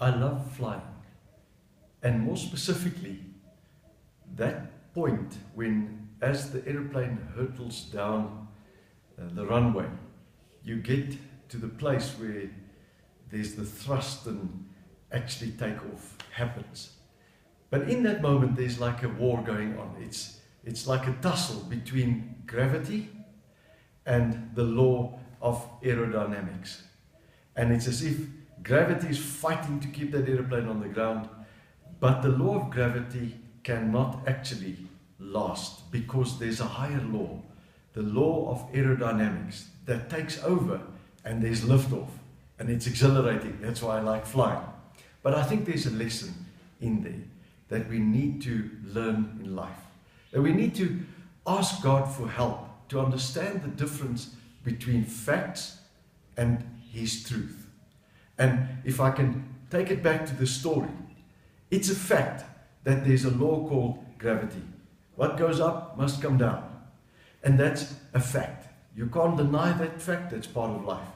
I love flying. And more specifically, that point when, as the aeroplane hurtles down the runway, you get to the place where there's the thrust and actually takeoff happens. But in that moment, there's like a war going on. It's like a tussle between gravity and the law of aerodynamics. And it's as if gravity is fighting to keep that aeroplane on the ground, but the law of gravity cannot actually last because there's a higher law, the law of aerodynamics, that takes over, and there's liftoff, and it's exhilarating. That's why I like flying. But I think there's a lesson in there that we need to learn in life, that we need to ask God for help to understand the difference between facts and His truth. And if I can take it back to the story, it's a fact that there's a law called gravity. What goes up must come down. And that's a fact. You can't deny that fact. That's part of life.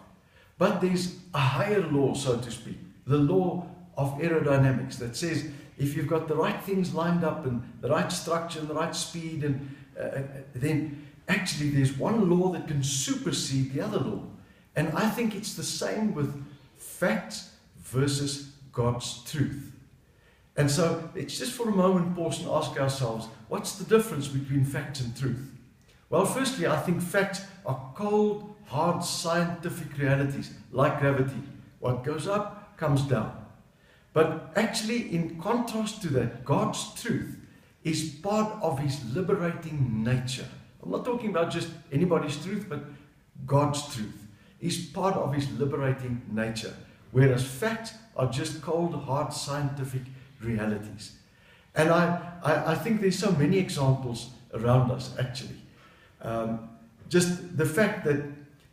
But there's a higher law, so to speak, the law of aerodynamics, that says if you've got the right things lined up and the right structure and the right speed, and then actually there's one law that can supersede the other law. And I think it's the same with facts versus God's truth. And so let's just for a moment pause and ask ourselves, what's the difference between facts and truth? Well, firstly, I think facts are cold, hard, scientific realities, like gravity. What goes up comes down. But actually, in contrast to that, God's truth is part of His liberating nature. I'm not talking about just anybody's truth, but God's truth is part of His liberating nature, whereas facts are just cold, hard, scientific realities. And I think there's so many examples around us, actually. Just the fact that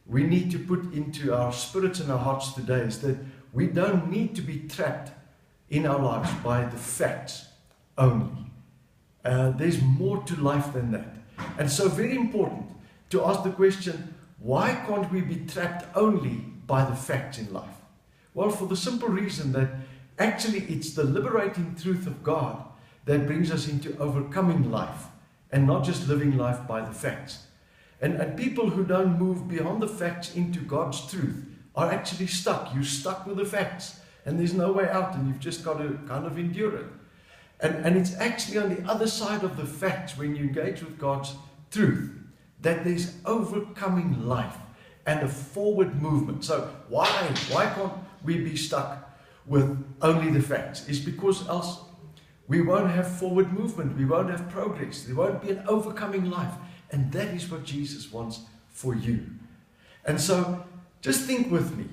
we need to put into our spirits and our hearts today is that we don't need to be trapped in our lives by the facts only. There's more to life than that. And so very important to ask the question, why can't we be trapped only by the facts in life? Well, for the simple reason that actually it's the liberating truth of God that brings us into overcoming life and not just living life by the facts. And people who don't move beyond the facts into God's truth are actually stuck. You're stuck with the facts and there's no way out, and you've just got to kind of endure it. And it's actually on the other side of the facts, when you engage with God's truth, that there's overcoming life and a forward movement. So why can't we be stuck with only the facts? It's because else we won't have forward movement, we won't have progress, there won't be an overcoming life. And that is what Jesus wants for you. And so just think with me,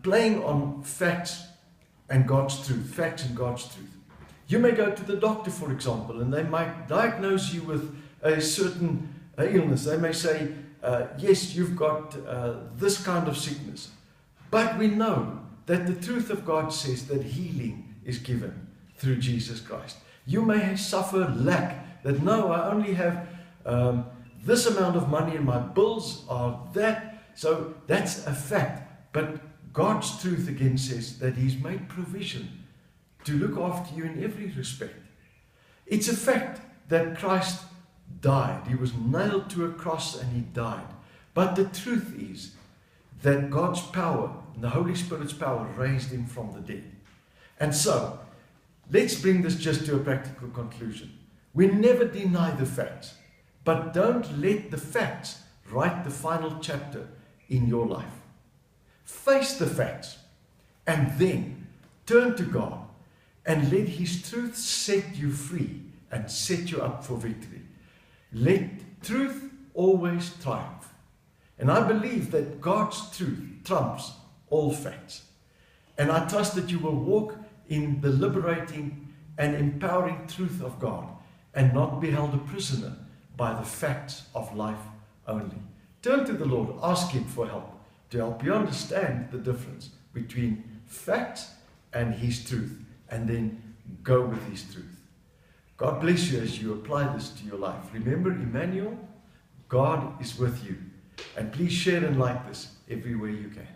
playing on facts and God's truth, facts and God's truth. You may go to the doctor, for example, and they might diagnose you with a certain illness. They may say, yes, you've got this kind of sickness. But we know that the truth of God says that healing is given through Jesus Christ. You may suffer lack, that no, I only have this amount of money and my bills are that. So that's a fact. But God's truth again says that He's made provision to look after you in every respect. It's a fact that Christ died. He was nailed to a cross and He died. But the truth is that God's power and the Holy Spirit's power raised Him from the dead. And so, let's bring this just to a practical conclusion. We never deny the facts, but don't let the facts write the final chapter in your life. Face the facts and then turn to God and let His truth set you free and set you up for victory. Let truth always triumph. And I believe that God's truth trumps all facts. And I trust that you will walk in the liberating and empowering truth of God and not be held a prisoner by the facts of life only. Turn to the Lord, ask Him for help to help you understand the difference between facts and His truth, and then go with His truth. God bless you as you apply this to your life. Remember, Emmanuel, God is with you. And please share and like this everywhere you can.